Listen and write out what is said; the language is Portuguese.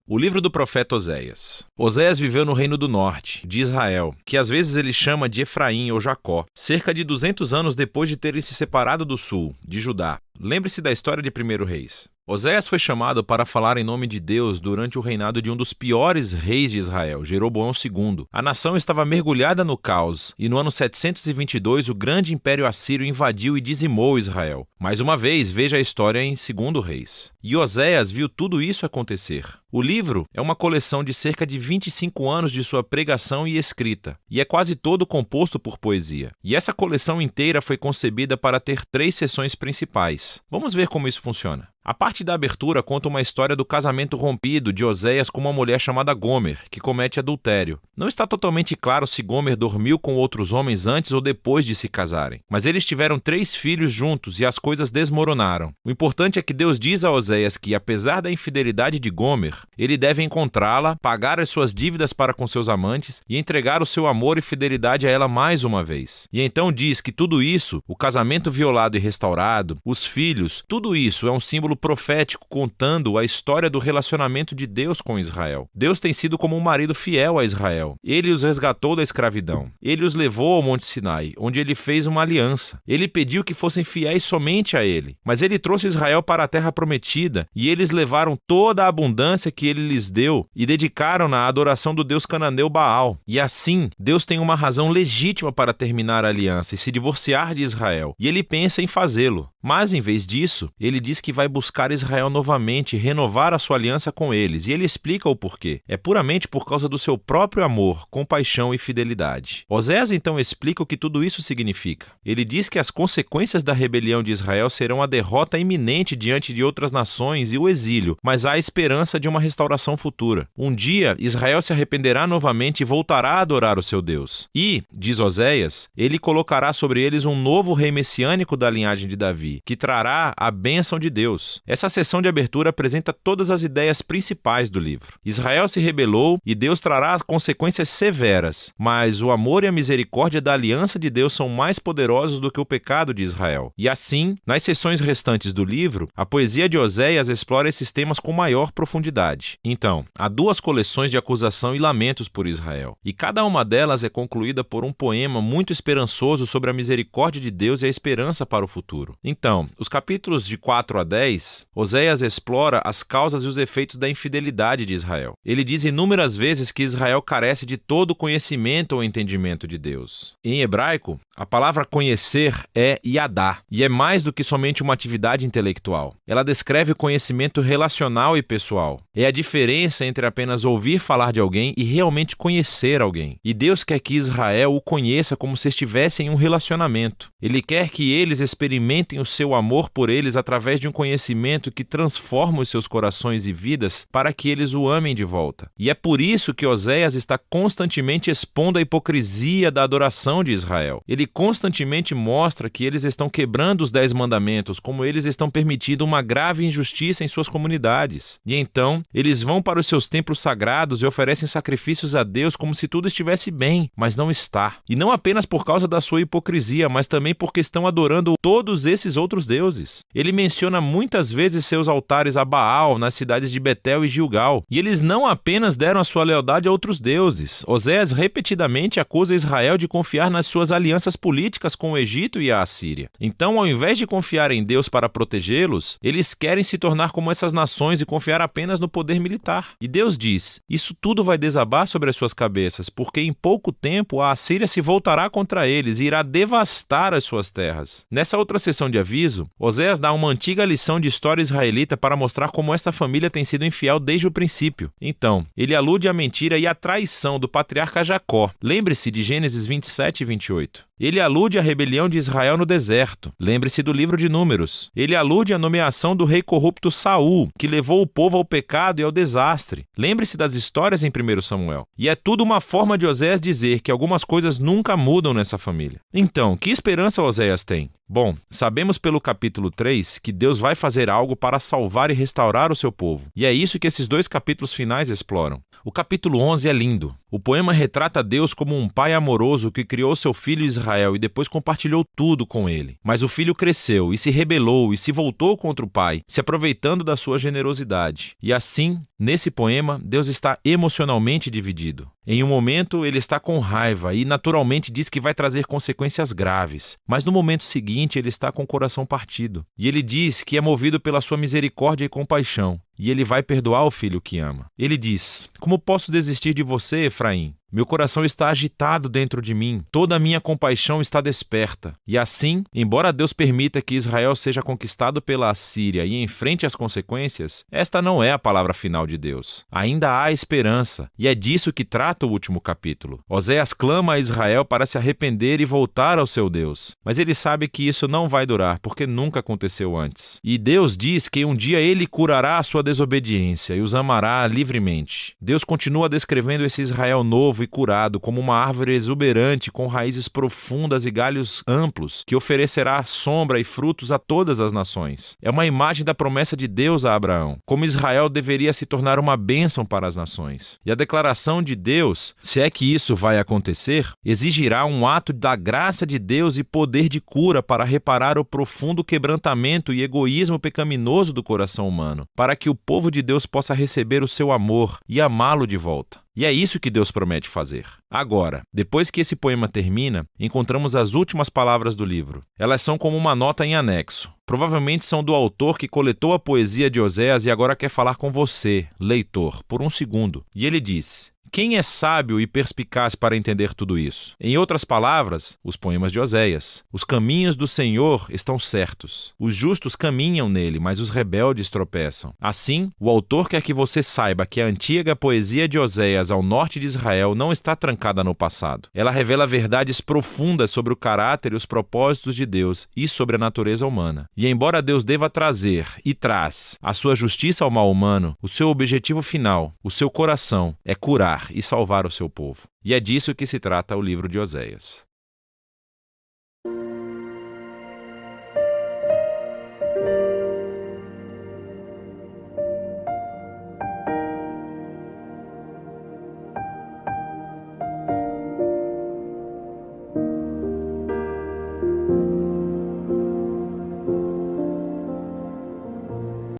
O livro do profeta Oséias. Oséias viveu no reino do norte, de Israel, que às vezes ele chama de Efraim ou Jacó, cerca de 200 anos depois de terem se separado do sul, de Judá. Lembre-se da história de 1 Reis. Oséias foi chamado para falar em nome de Deus durante o reinado de um dos piores reis de Israel, Jeroboão II. A nação estava mergulhada no caos, e no ano 722 o grande império assírio invadiu e dizimou Israel. Mais uma vez, veja a história em 2 Reis. E Oséias viu tudo isso acontecer. O livro é uma coleção de cerca de 25 anos de sua pregação e escrita, e é quase todo composto por poesia. E essa coleção inteira foi concebida para ter 3 seções principais. Vamos ver como isso funciona. A parte da abertura conta uma história do casamento rompido de Oséias com uma mulher chamada Gomer, que comete adultério. Não está totalmente claro se Gomer dormiu com outros homens antes ou depois de se casarem, mas eles tiveram 3 filhos juntos e as coisas desmoronaram. O importante é que Deus diz a Oséias que, apesar da infidelidade de Gomer, ele deve encontrá-la, pagar as suas dívidas para com seus amantes e entregar o seu amor e fidelidade a ela mais uma vez. E então diz que tudo isso, o casamento violado e restaurado, os filhos, tudo isso é um símbolo profético contando a história do relacionamento de Deus com Israel. Deus tem sido como um marido fiel a Israel. Ele os resgatou da escravidão. Ele os levou ao Monte Sinai, onde ele fez uma aliança. Ele pediu que fossem fiéis somente a ele. Mas ele trouxe Israel para a terra prometida e eles levaram toda a abundância que ele lhes deu e dedicaram-na à adoração do deus cananeu Baal. E assim, Deus tem uma razão legítima para terminar a aliança e se divorciar de Israel. E ele pensa em fazê-lo. Mas, em vez disso, ele diz que vai buscar Israel novamente e renovar a sua aliança com eles. E ele explica o porquê. É puramente por causa do seu próprio amor, compaixão e fidelidade. Oséias então explica o que tudo isso significa. Ele diz que as consequências da rebelião de Israel serão a derrota iminente diante de outras nações e o exílio, mas há esperança de uma restauração futura. Um dia, Israel se arrependerá novamente e voltará a adorar o seu Deus. E, diz Oséias, ele colocará sobre eles um novo rei messiânico da linhagem de Davi, que trará a bênção de Deus. Essa sessão de abertura apresenta todas as ideias principais do livro. Israel se rebelou e Deus trará consequências severas, mas o amor e a misericórdia da aliança de Deus são mais poderosos do que o pecado de Israel. E assim, nas sessões restantes do livro, a poesia de Oséias explora esses temas com maior profundidade. Então, há 2 coleções de acusação e lamentos por Israel, e cada uma delas é concluída por um poema muito esperançoso sobre a misericórdia de Deus e a esperança para o futuro. Então, os capítulos de 4 a 10, Oséias explora as causas e os efeitos da infidelidade de Israel. Ele diz inúmeras vezes que Israel carece de todo conhecimento ou entendimento de Deus. Em hebraico, a palavra conhecer é yadá, e é mais do que somente uma atividade intelectual. Ela descreve conhecimento relacional e pessoal. É a diferença entre apenas ouvir falar de alguém e realmente conhecer alguém. E Deus quer que Israel o conheça como se estivesse em um relacionamento. Ele quer que eles experimentem o seu amor por eles através de um conhecimento que transforma os seus corações e vidas para que eles o amem de volta. E é por isso que Oséias está constantemente expondo a hipocrisia da adoração de Israel. Ele constantemente mostra que eles estão quebrando os 10 mandamentos, como eles estão permitindo uma grave injustiça em suas comunidades. E então, eles vão para os seus templos sagrados e oferecem sacrifícios a Deus como se tudo estivesse bem, mas não está. E não apenas por causa da sua hipocrisia, mas também porque estão adorando todos esses outros deuses. Ele menciona muitas vezes seus altares a Baal nas cidades de Betel e Gilgal. E eles não apenas deram a sua lealdade a outros deuses. Oséias repetidamente acusa Israel de confiar nas suas alianças políticas com o Egito e a Assíria. Então, ao invés de confiar em Deus para protegê-los, eles querem se tornar como essas nações e confiar apenas no poder militar. E Deus diz, isso tudo vai desabar sobre as suas cabeças, porque em pouco tempo a Assíria se voltará contra eles e irá devastar as suas terras. Nessa outra sessão de aviso, Oséias dá uma antiga lição de história israelita para mostrar como esta família tem sido infiel desde o princípio. Então, ele alude à mentira e à traição do patriarca Jacó. Lembre-se de Gênesis 27 e 28. Ele alude à rebelião de Israel no deserto. Lembre-se do livro de Números. Ele alude à nomeação do rei corrupto Saul, que levou o povo ao pecado e ao desastre. Lembre-se das histórias em 1 Samuel. E é tudo uma forma de Oséias dizer que algumas coisas nunca mudam nessa família. Então, que esperança Oséias tem? Bom, sabemos pelo capítulo 3 que Deus vai fazer algo para salvar e restaurar o seu povo. E é isso que esses 2 capítulos finais exploram. O capítulo 11 é lindo. O poema retrata Deus como um pai amoroso que criou seu filho Israel e depois compartilhou tudo com ele. Mas o filho cresceu e se rebelou e se voltou contra o pai, se aproveitando da sua generosidade. E assim, nesse poema, Deus está emocionalmente dividido. Em um momento, ele está com raiva e naturalmente diz que vai trazer consequências graves. Mas no momento seguinte, ele está com o coração partido. E ele diz que é movido pela sua misericórdia e compaixão. E ele vai perdoar o filho que ama. Ele diz: "Como posso desistir de você, Efraim? Meu coração está agitado dentro de mim, toda a minha compaixão está desperta." E assim, embora Deus permita que Israel seja conquistado pela Assíria e enfrente as consequências, esta não é a palavra final de Deus. Ainda há esperança, e é disso que trata o último capítulo. Oséias clama a Israel para se arrepender e voltar ao seu Deus, mas ele sabe que isso não vai durar, porque nunca aconteceu antes. E Deus diz que um dia ele curará a sua desobediência e os amará livremente. Deus continua descrevendo esse Israel novo e curado como uma árvore exuberante com raízes profundas e galhos amplos, que oferecerá sombra e frutos a todas as nações. É uma imagem da promessa de Deus a Abraão, como Israel deveria se tornar uma bênção para as nações. E a declaração de Deus, se é que isso vai acontecer, exigirá um ato da graça de Deus e poder de cura para reparar o profundo quebrantamento e egoísmo pecaminoso do coração humano, para que o povo de Deus possa receber o seu amor e amá-lo de volta. E é isso que Deus promete fazer. Agora, depois que esse poema termina, encontramos as últimas palavras do livro. Elas são como uma nota em anexo. Provavelmente são do autor que coletou a poesia de Oséias e agora quer falar com você, leitor, por um segundo. E ele diz: "Quem é sábio e perspicaz para entender tudo isso?" Em outras palavras, os poemas de Oséias. Os caminhos do Senhor estão certos. Os justos caminham nele, mas os rebeldes tropeçam. Assim, o autor quer que você saiba que a antiga poesia de Oséias ao norte de Israel não está trancada no passado. Ela revela verdades profundas sobre o caráter e os propósitos de Deus e sobre a natureza humana. E embora Deus deva trazer e traz a sua justiça ao mal humano, o seu objetivo final, o seu coração, é curar e salvar o seu povo. E é disso que se trata o livro de Oséias.